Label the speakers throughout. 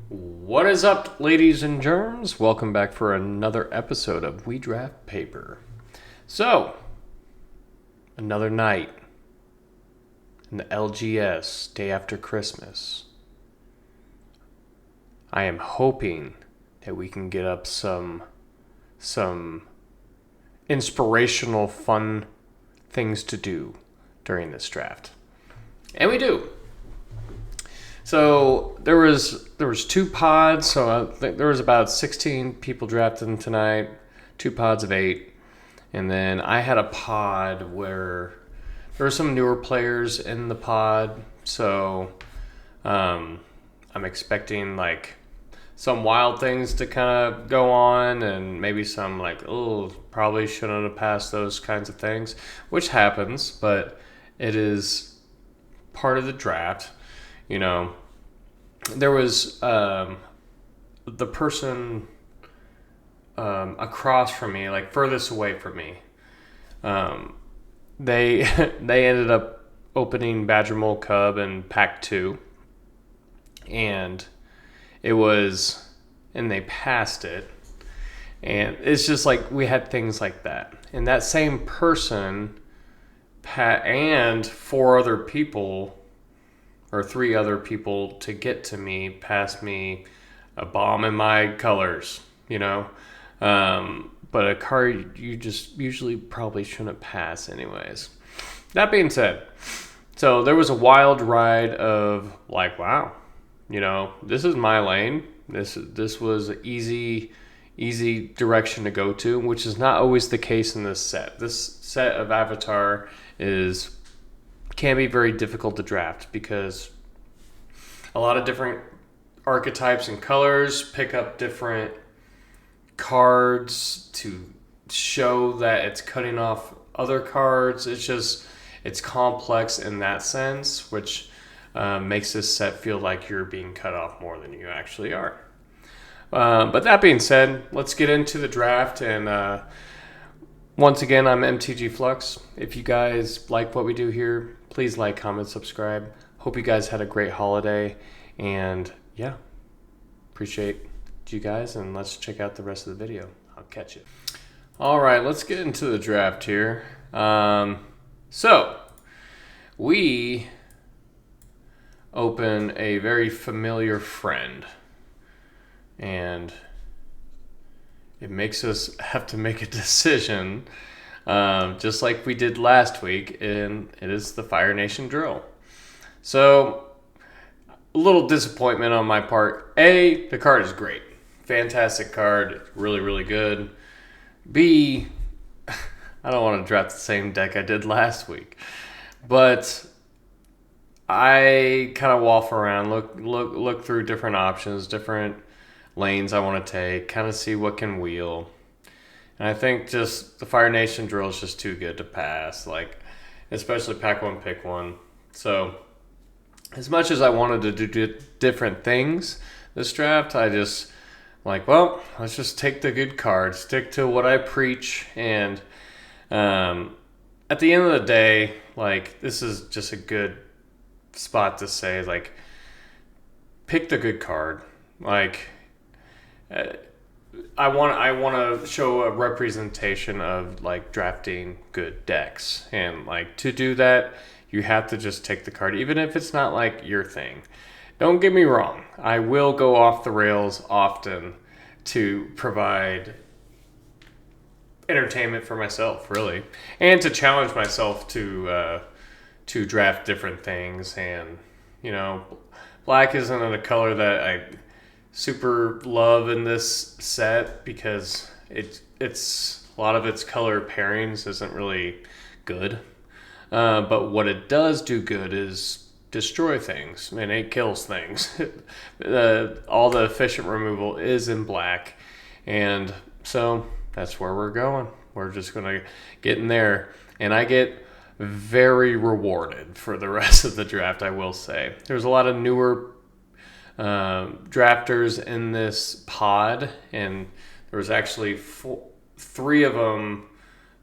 Speaker 1: What is up, ladies and germs? Welcome back for another episode of We Draft Paper. So, another night in the LGS, day after Christmas. I am hoping that we can get up some inspirational, fun things to do during this draft. And we do. So there was two pods, so I think there was about 16 people drafted tonight, two pods of 8. And then I had a pod where there were some newer players in the pod, so I'm expecting like some wild things to kind of go on, and maybe some like, oh, probably shouldn't have passed those kinds of things, which happens, but it is part of the draft. You know, there was the person across from me, like furthest away from me. They they ended up opening Badger Mole Cub in Pack 2, and and they passed it, and it's just like we had things like that, and that same person and 4 other people or 3 other people to get to me passed me a bomb in my colors, you know. But a card you just usually probably shouldn't pass anyways. That being said, so there was a wild ride of like, wow, you know, this is my lane. This was an easy direction to go to, which is not always the case in this set. This set of Avatar can be very difficult to draft because a lot of different archetypes and colors pick up different cards to show that it's cutting off other cards. It's complex in that sense, which makes this set feel like you're being cut off more than you actually are. But that being said, let's get into the draft. And once again, I'm MTG Flux. If you guys like what we do here, please like, comment, subscribe. Hope you guys had a great holiday. And yeah, appreciate you guys. And let's check out the rest of the video. I'll catch you. All right, let's get into the draft here. So we open a very familiar friend, and it makes us have to make a decision, just like we did last week, and it is the Fire Nation drill. So, a little disappointment on my part. A, the card is great. Fantastic card. Really, really good. B, I don't want to draft the same deck I did last week. But I kind of waffle around, look through different options, different lanes I want to take, kind of see what can wheel. And I think just the Fire Nation drill is just too good to pass, like especially pack 1, pick 1. So as much as I wanted to do different things this draft, I just like, well, let's just take the good cards, stick to what I preach, and at the end of the day, like, this is just a good spot to say, like, pick the good card. Like, I want to show a representation of like drafting good decks, and like to do that, you have to just take the card, even if it's not like your thing. Don't get me wrong, I will go off the rails often to provide entertainment for myself, really, and to challenge myself to draft different things. And you know, black isn't a color that I super love in this set because it's a lot of its color pairings isn't really good. But what it does do good is destroy things, and it kills things. All the efficient removal is in black, and so that's where we're going. We're just going to get in there, and I get very rewarded for the rest of the draft, I will say. There's a lot of newer drafters in this pod, and there was actually 3 of them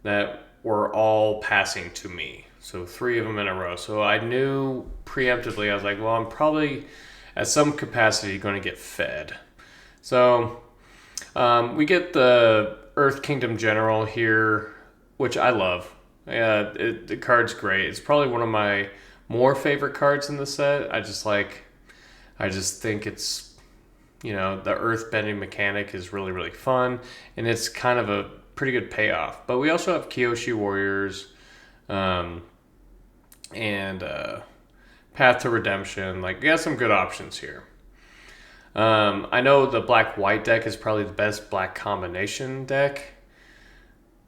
Speaker 1: that were all passing to me. So 3 of them in a row. So I knew preemptively, I was like, well, I'm probably at some capacity going to get fed. So we get the Earth Kingdom General here, which I love. Yeah, the card's great. It's probably one of my more favorite cards in the set. I just think it's, the earth bending mechanic is really, really fun, and it's kind of a pretty good payoff. But we also have Kyoshi Warriors, and Path to Redemption. Like, we got some good options here. I know the black-white deck is probably the best black combination deck,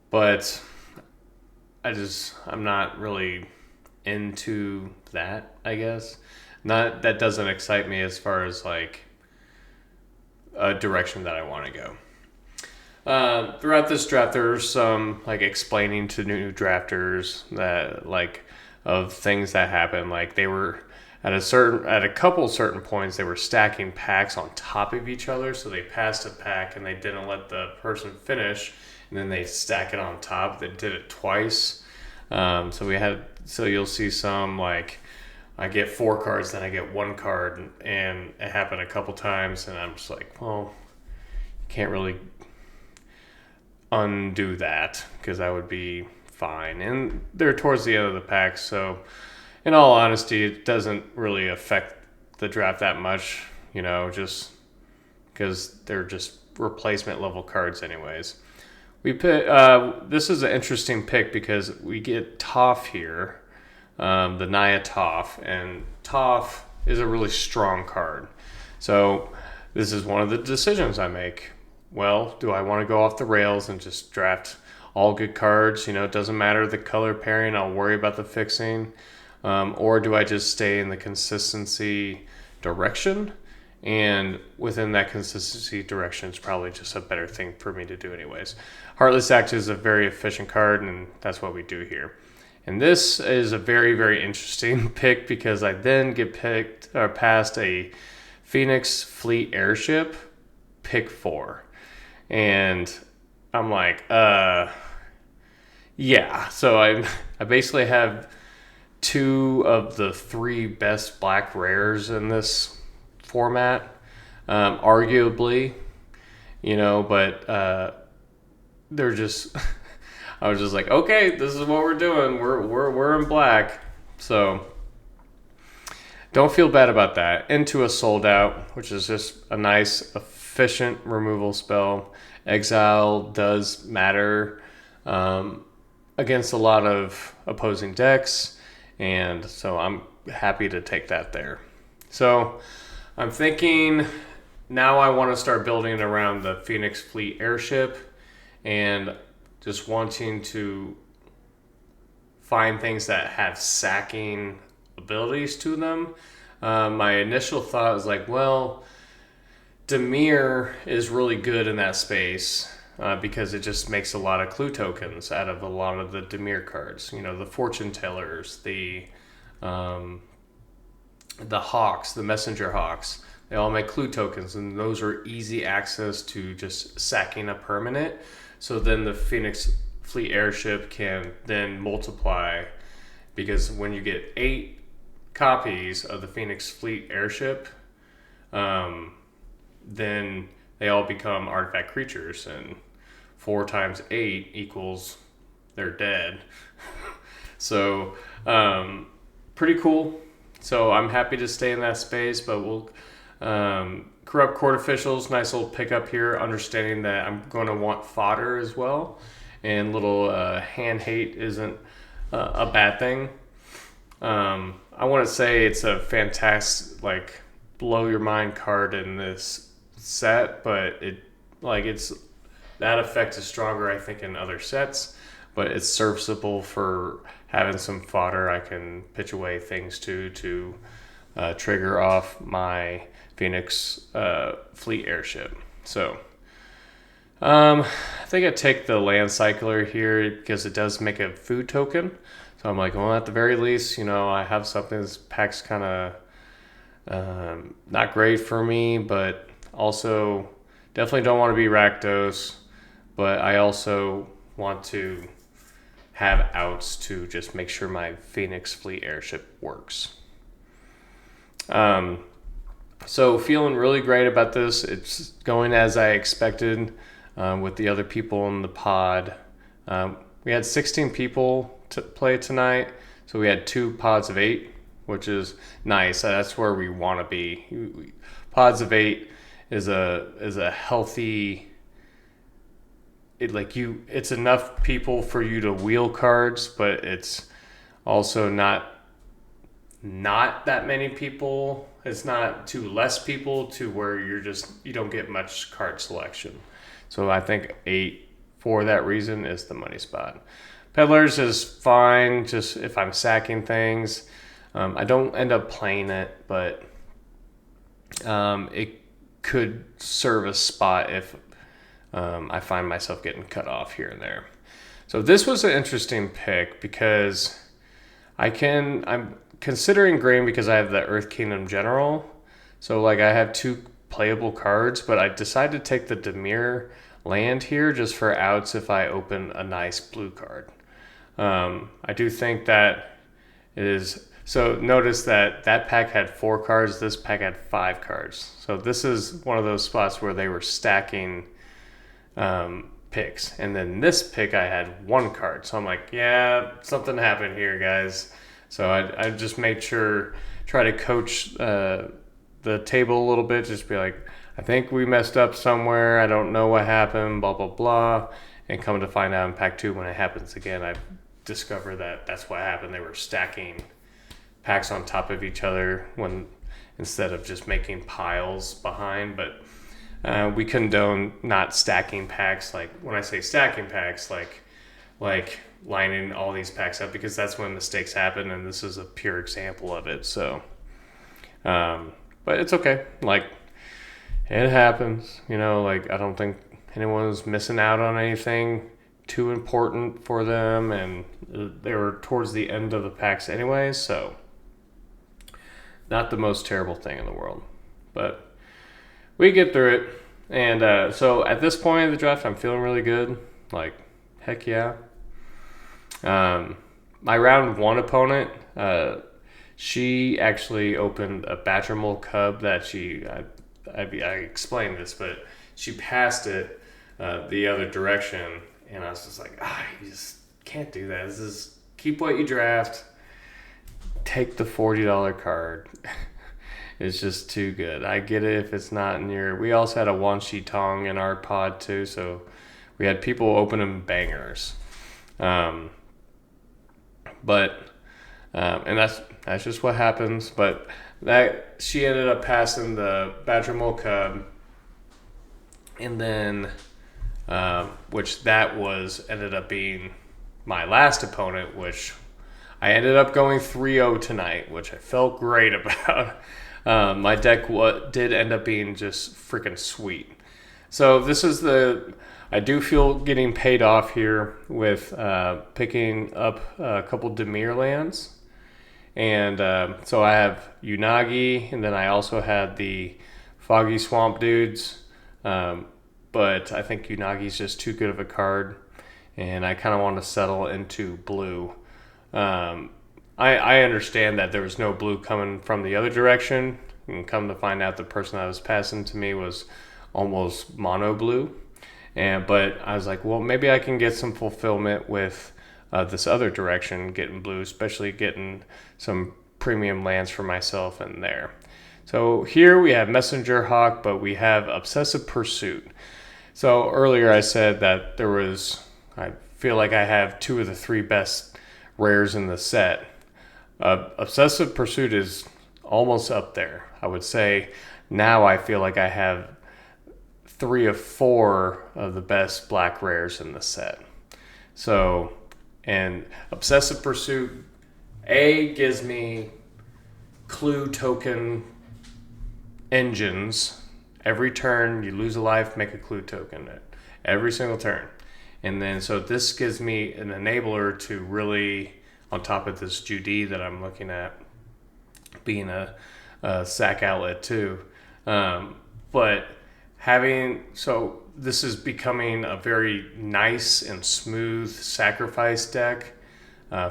Speaker 1: but I'm not really into that, I guess. That doesn't excite me as far as like a direction that I want to go. Throughout this draft, there's some like explaining to new drafters that like of things that happen. Like they were at a couple certain points, they were stacking packs on top of each other. So they passed a pack and they didn't let the person finish, and then they stack it on top. They did it twice. So you'll see some like I get 4 cards, then I get 1 card, and it happened a couple times, and I'm just like, well, you can't really undo that because that would be fine. And they're towards the end of the pack, so in all honesty, it doesn't really affect the draft that much, just because they're just replacement level cards anyways. We pick, this is an interesting pick because we get Toph here, the Naya Toph, and Toph is a really strong card. So this is one of the decisions I make. Well, do I want to go off the rails and just draft all good cards? It doesn't matter the color pairing, I'll worry about the fixing. Or do I just stay in the consistency direction? And within that consistency direction is probably just a better thing for me to do anyways. Heartless Act is a very efficient card, and that's what we do here. And this is a very, very interesting pick because I then get past a Phoenix Fleet Airship, pick 4. And I'm like, yeah. So I basically have 2 of the 3 best black rares in this format, arguably, but they're just I was just like, okay, this is what we're doing. We're in black, so don't feel bad about that. Into a Sold Out, which is just a nice efficient removal spell. Exile does matter against a lot of opposing decks, and so I'm happy to take that there. So I'm thinking now I want to start building around the Phoenix Fleet Airship and just wanting to find things that have sacking abilities to them. My initial thought was like, well, Dimir is really good in that space because it just makes a lot of clue tokens out of a lot of the Dimir cards. The Fortune Tellers, the Hawks, the Messenger Hawks. They all make clue tokens, and those are easy access to just sacking a permanent. So then the Phoenix Fleet Airship can then multiply, because when you get 8 copies of the Phoenix Fleet Airship, then they all become artifact creatures, and 4 times 8 equals they're dead. So pretty cool. So I'm happy to stay in that space, but we'll Corrupt Court Officials, nice little pickup here, understanding that I'm going to want fodder as well, and little hand hate isn't a bad thing. I want to say it's a fantastic, blow your mind card in this set, but it's that effect is stronger, I think, in other sets, but it's serviceable for having some fodder I can pitch away things to trigger off my Phoenix Fleet Airship. So I think I take the Land Cycler here because it does make a food token. So I'm like, well, at the very least, I have something. This pack's kind of not great for me, but also definitely don't want to be Rakdos. But I also want to have outs to just make sure my Phoenix Fleet Airship works. So feeling really great about this. It's going as I expected with the other people in the pod. We had 16 people to play tonight, so we had 2 pods of 8, which is nice. That's where we want to be. Pods of 8 is a healthy. It's enough people for you to wheel cards, but it's also not that many people. It's not too less people to where you don't get much card selection. So I think 8 for that reason is the money spot. Peddlers is fine, just if I'm sacking things. I don't end up playing it, but it could serve a spot if I find myself getting cut off here and there. So this was an interesting pick because I'm considering green because I have the Earth Kingdom General. So like I have 2 playable cards, but I decided to take the Dimir land here just for outs if I open a nice blue card. I do think that it is. So notice that pack had 4 cards. This pack had 5 cards. So this is one of those spots where they were stacking picks. And then this pick I had 1 card. So I'm like, yeah, something happened here, guys. So I just made sure, try to coach the table a little bit. Just be like, I think we messed up somewhere. I don't know what happened, blah, blah, blah. And come to find out in pack 2 when it happens again, I discover that that's what happened. They were stacking packs on top of each other instead of just making piles behind. But we condone not stacking packs. Like when I say stacking packs, like lining all these packs up, because that's when mistakes happen, and this is a pure example of it. So, but it's okay. Like it happens, like I don't think anyone's missing out on anything too important for them, and they were towards the end of the packs anyways, so not the most terrible thing in the world, but we get through it. And so at this point of the draft, I'm feeling really good. Like, heck yeah. My round 1 opponent, she actually opened a Battermole Cub that I explained this, but she passed it the other direction, and I was just like, you just can't do that. This is keep what you draft, take the $40 card. It's just too good. I get it if it's not in your. We also had a Wan Shi Tong in our pod too, so we had people opening bangers. And that's just what happens. But that she ended up passing the Badgermole Cub, and then which that ended up being my last opponent, which I ended up going 3-0 tonight, which I felt great about. My deck did end up being just freaking sweet. So this is I do feel getting paid off here with picking up a couple Dimir lands. And so I have Unagi, and then I also had the Foggy Swamp dudes. But I think Unagi's just too good of a card, and I kind of want to settle into blue. I understand that there was no blue coming from the other direction, and come to find out the person that was passing to me was almost mono blue. But I was like, well, maybe I can get some fulfillment with this other direction, getting blue, especially getting some premium lands for myself in there. So here we have Messenger Hawk, but we have Obsessive Pursuit. So earlier I said that I feel like I have 2 of the 3 best rares in the set. Obsessive Pursuit is almost up there. I would say now I feel like I have 3 of 4 of the best black rares in the set. So, and Obsessive Pursuit, gives me clue token engines. Every turn you lose a life, make a clue token every single turn. And then so this gives me an enabler to really, on top of this Judy that I'm looking at being a sack outlet too. But this is becoming a very nice and smooth sacrifice deck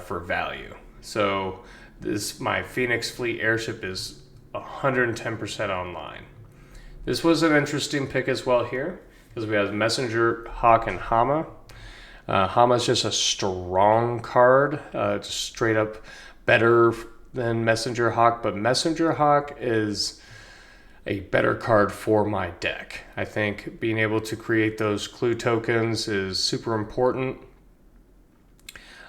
Speaker 1: for value. So my Phoenix Fleet Airship is 110% online. This was an interesting pick as well here, because we have Messenger, Hawk, and Hama. Hama is just a strong card, just straight up better than Messenger Hawk, but Messenger Hawk is a better card for my deck. I think being able to create those clue tokens is super important.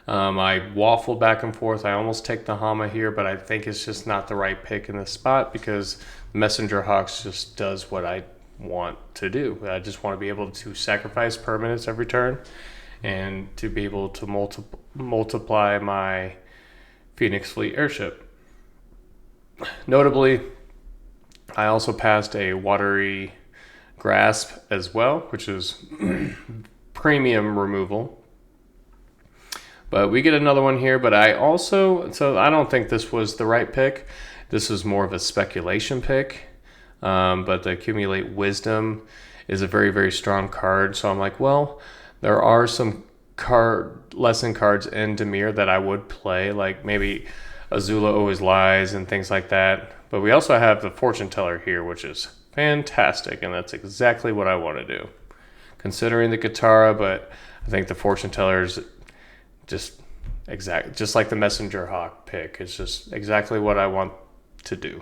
Speaker 1: I waffled back and forth. I almost take the Hama here, but I think it's just not the right pick in this spot because Messenger Hawks just does what I want to do. I just want to be able to sacrifice permanents every turn and to be able to multiply my Phoenix Fleet Airship. Notably, I also passed a Watery Grasp as well, which is premium removal. But we get another one here, but I don't think this was the right pick. This is more of a speculation pick. But the Accumulate Wisdom is a very, very strong card. So I'm like, well, there are some lesson cards in Dimir that I would play, like maybe Azula Always Lies and things like that. But we also have the Fortune Teller here, which is fantastic, and that's exactly what I want to do. Considering the Katara, but I think the Fortune Teller is just like the Messenger Hawk pick. It's just exactly what I want to do.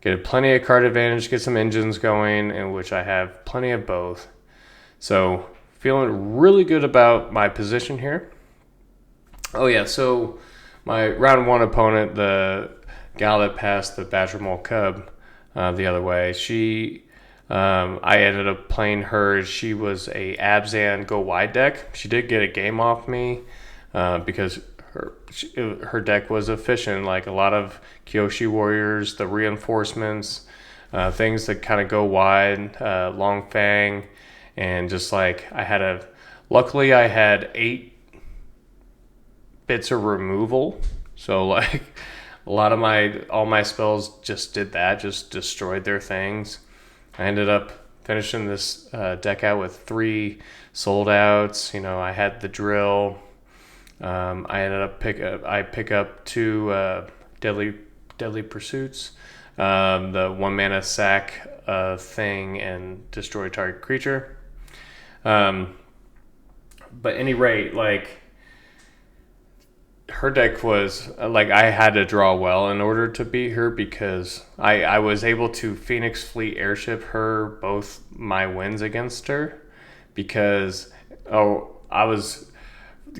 Speaker 1: Get plenty of card advantage, get some engines going, in which I have plenty of both. So feeling really good about my position here. Oh yeah, so my round one opponent, the gal that passed the Badger Mole Cub the other way, I ended up playing her. She was a Abzan go wide deck. She did get a game off me because her deck was efficient, like a lot of Kyoshi warriors, the reinforcements, things that kind of go wide, Long Fang, and just like luckily I had 8 bits of removal, so like a lot of all my spells just did that, just destroyed their things. I ended up finishing this deck out with 3 sold outs. I had the drill. I ended up pick up 2 deadly pursuits, the 1 mana sack thing and destroy target creature. But any rate, like her deck was like I had to draw well in order to beat her because I was able to Phoenix Fleet Airship her both my wins against her because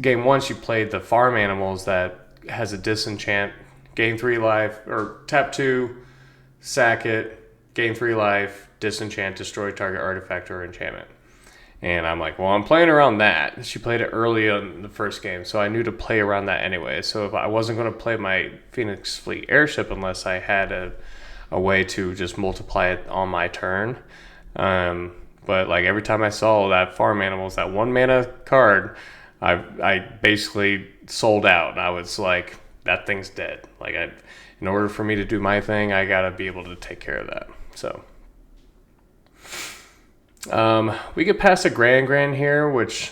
Speaker 1: game 1 she played the farm animals that has a disenchant, gain 3 life, or tap 2, sack it, gain 3 life, disenchant, destroy target artifact or enchantment. And I'm like, well, I'm playing around that. She played it early in the first game, so I knew to play around that anyway. So if I wasn't going to play my Phoenix Fleet Airship unless I had a way to just multiply it on my turn. But like every time I saw that farm animals, that 1 mana card, I basically sold out. And I was like, that thing's dead. Like in order for me to do my thing, I got to be able to take care of that. So we get past a Grand here, which,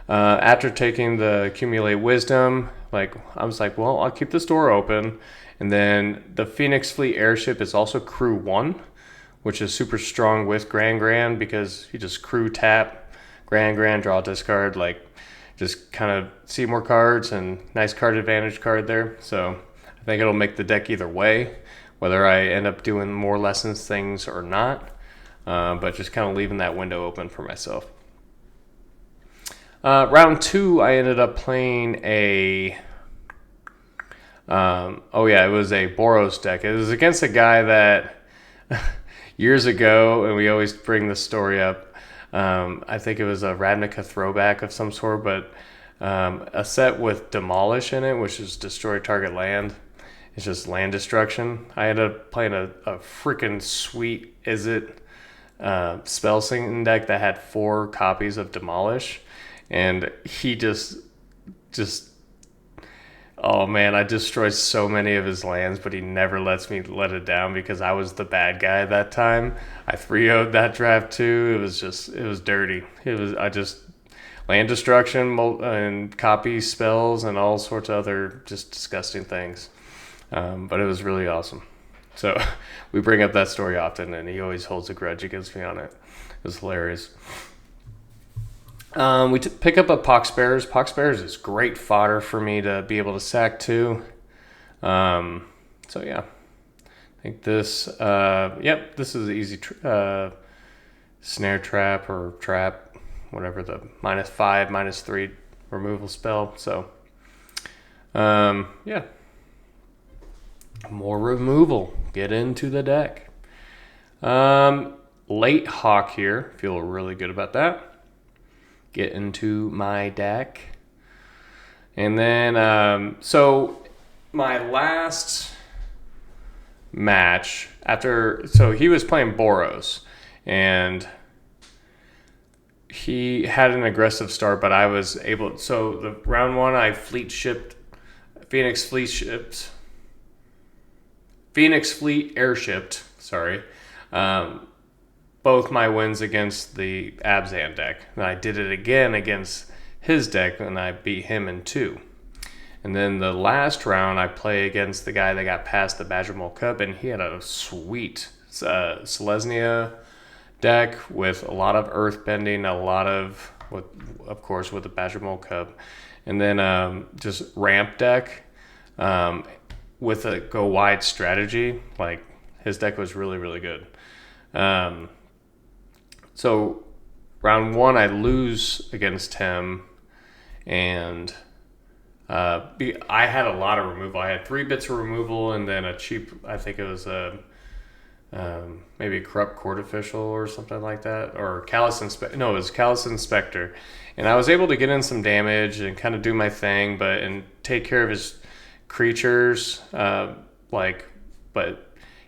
Speaker 1: after taking the Accumulate Wisdom, I was like, well, I'll keep this door open. And then the Phoenix Fleet Airship is also crew 1, which is super strong with Grand because you just crew tap, Grand, draw, discard, just kind of see more cards and nice card advantage card there. So I think it'll make the deck either way, whether I end up doing more lessons things or not. But just kind of leaving that window open for myself. Round 2, I ended up playing it was a Boros deck. It was against a guy that years ago, and we always bring this story up, I think it was a Ravnica throwback of some sort, but a set with Demolish in it, which is destroy target land. It's just land destruction. I ended up playing a freaking sweet spell singing deck that had 4 copies of Demolish, and he just oh man, I destroyed so many of his lands, but he never lets me let it down because I was the bad guy at that time. I 3-0'd that draft too. It was dirty. Land destruction and copy spells and all sorts of other just disgusting things. But it was really awesome. So we bring up that story often, and he always holds a grudge against me on it. It was hilarious. We pick up a Pox Bears. Pox Bears is great fodder for me to be able to sack too. So yeah, I think this, this is an easy snare trap or trap, whatever the -5, -3 removal spell. So yeah, more removal. Get into the deck. Late Hawk here. Feel really good about that. Get into my deck. And then, so my last match so he was playing Boros, and he had an aggressive start, but I was able, so the round one, I Phoenix Fleet airshipped, both my wins against the Abzan deck. And I did it again against his deck, and I beat him in 2. And then the last round, I play against the guy that got past the Badger Mole Cub, and he had a sweet Selesnya deck with a lot of earth bending, a lot of, of course, with the Badger Mole Cub. And then just ramp deck with a go wide strategy. Like, his deck was really, really good. So round 1, I lose against him, and I had a lot of removal. I had 3 bits of removal, and then a cheap, I think it was maybe a Corrupt Court Official or something like that, or Callous Inspector. No, it was Callous Inspector. And I was able to get in some damage and kind of do my thing, and take care of his creatures, but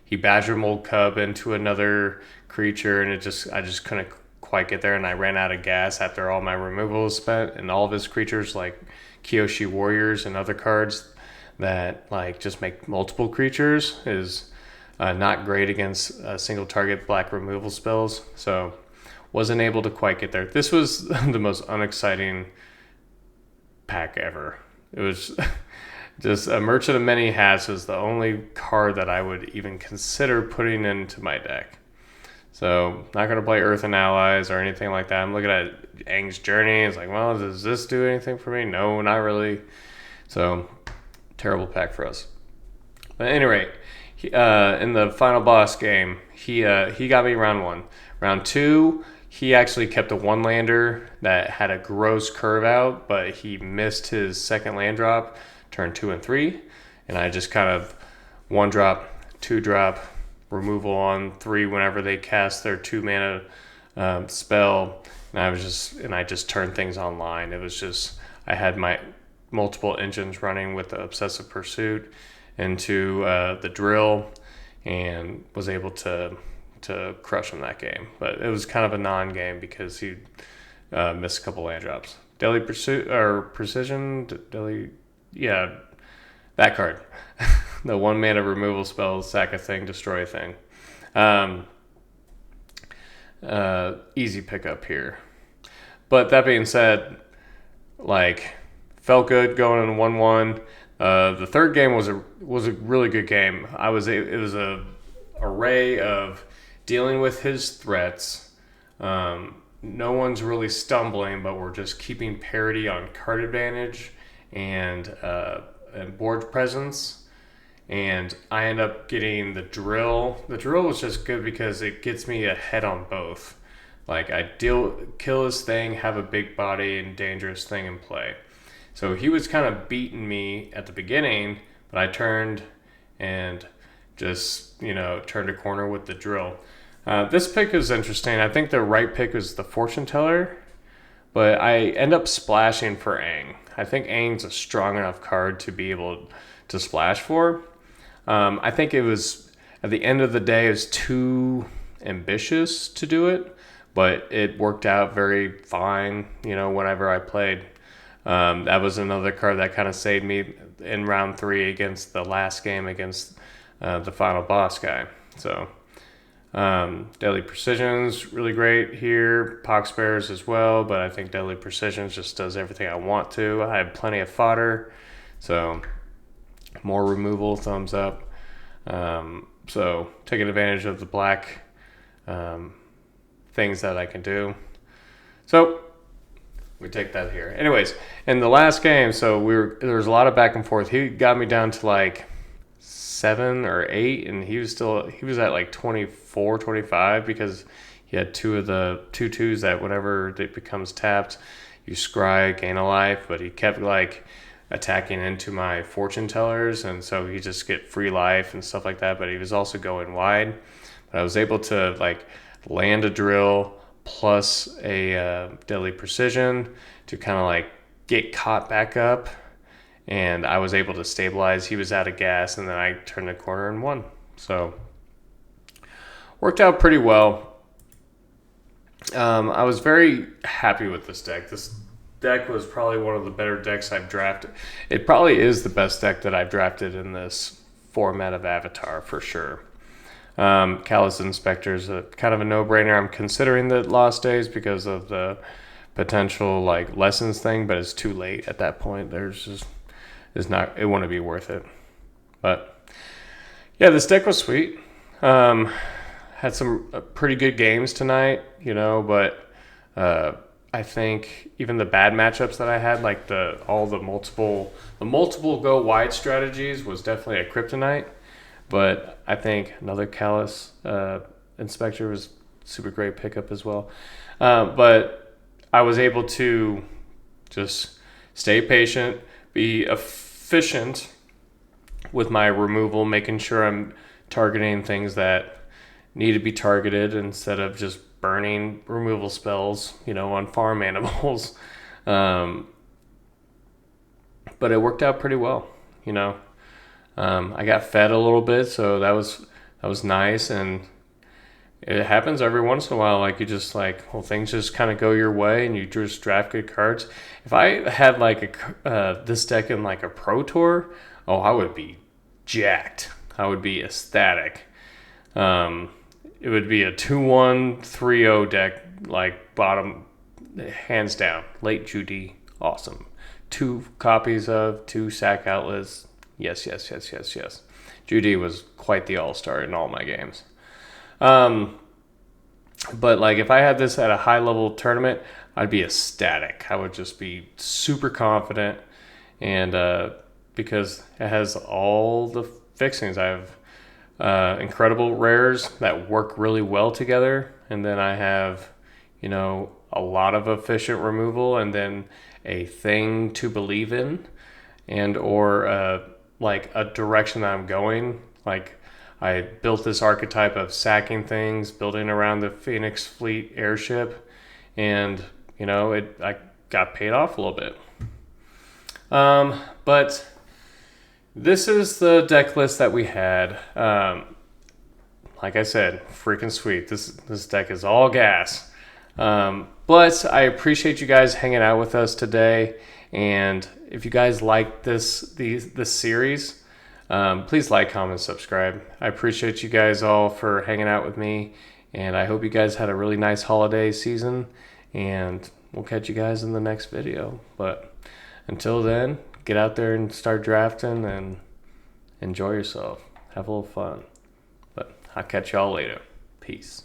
Speaker 1: he Badger Mold Cub into another creature, and I just couldn't quite get there, and I ran out of gas after all my removal was spent, and all of his creatures, like Kyoshi Warriors and other cards that like just make multiple creatures, is not great against single target black removal spells. So wasn't able to quite get there. This was the most unexciting pack ever. It was just a Merchant of Many Hats was the only card that I would even consider putting into my deck. So not going to play Earthen Allies or anything like that. I'm looking at Aang's Journey. It's like, well, does this do anything for me? No, not really. So terrible pack for us. But at any rate, in the final boss game, he got me round 1. Round 2, he actually kept a 1-lander that had a gross curve out, but he missed his second land drop, turn 2 and 3, and I just kind of 1-drop, 2-drop, removal on 3 whenever they cast their 2-mana spell, and I just turned things online. It was just, I had my multiple engines running with the Obsessive Pursuit into the drill, and was able to crush him that game. But it was kind of a non-game because he missed a couple land drops. Deadly Pursuit or Precision, that card. The 1-mana removal spell, sack a thing, destroy a thing. Easy pickup here. But that being said, like, felt good going in 1-1. The third game was a really good game. It was a array of dealing with his threats. No one's really stumbling, but we're just keeping parity on card advantage and board presence. And I end up getting the drill. The drill was just good because it gets me ahead on both. Like, I kill his thing, have a big body and dangerous thing in play. So he was kind of beating me at the beginning, but I turned and just, turned a corner with the drill. This pick is interesting. I think the right pick was the Fortune Teller, but I end up splashing for Aang. I think Aang's a strong enough card to be able to splash for. I think it was, at the end of the day, it was too ambitious to do it, but it worked out very fine, whenever I played. That was another card that kind of saved me in round 3 against the last game against the final boss guy. So Deadly Precision's really great here. Pox Bears as well, but I think Deadly Precision just does everything I want to. I have plenty of fodder. So More removal, thumbs up. So taking advantage of the black things that I can do. So we take that here. Anyways, in the last game, so there was a lot of back and forth. He got me down to like 7 or 8, and he was at like 24, 25 because he had two of the twos that whenever it becomes tapped, you scry, gain a life, but he kept like attacking into my fortune tellers, and so he just get free life and stuff like that, but he was also going wide. But I was able to like land a drill plus a deadly precision to kind of like get caught back up, and I was able to stabilize. He was out of gas, and then I turned the corner and won. So worked out pretty well. I was very happy with this deck. This deck was probably one of the better decks I've drafted. It probably is the best deck that I've drafted in this format of Avatar for sure. Callous Inspector is kind of a no-brainer. I'm considering the Lost Days because of the potential like lessons thing, but it's too late at that point. It wouldn't be worth it. But yeah, this deck was sweet. Had some pretty good games tonight, but I think even the bad matchups that I had, like the multiple go wide strategies, was definitely a kryptonite. But I think another Callous Inspector was super great pickup as well. But I was able to just stay patient, be efficient with my removal, making sure I'm targeting things that need to be targeted instead of just burning removal spells, on farm animals. But it worked out pretty well, I got fed a little bit, so that was nice, and it happens every once in a while. Like you just things just kind of go your way, and you just draft good cards. If I had like this deck in like a pro tour, I would be jacked. I would be ecstatic. It would be a 2-1, 3-0 deck, like bottom, hands down. Late Judy, awesome. 2 copies of 2 sack outlets. Yes. Judy was quite the all-star in all my games. But like if I had this at a high-level tournament, I'd be ecstatic. I would just be super confident, and because it has all the fixings. I have incredible rares that work really well together, and then I have a lot of efficient removal, and then a thing to believe in, and or like a direction that I'm going. Like I built this archetype of sacking things, building around the Phoenix Fleet airship, and I got paid off a little bit. But this is the deck list that we had. Like I said, freaking sweet. This deck is all gas. But I appreciate you guys hanging out with us today. And if you guys like this series, please like, comment, subscribe. I appreciate you guys all for hanging out with me. And I hope you guys had a really nice holiday season. And we'll catch you guys in the next video. But until then, get out there and start drafting and enjoy yourself. Have a little fun. But I'll catch y'all later. Peace.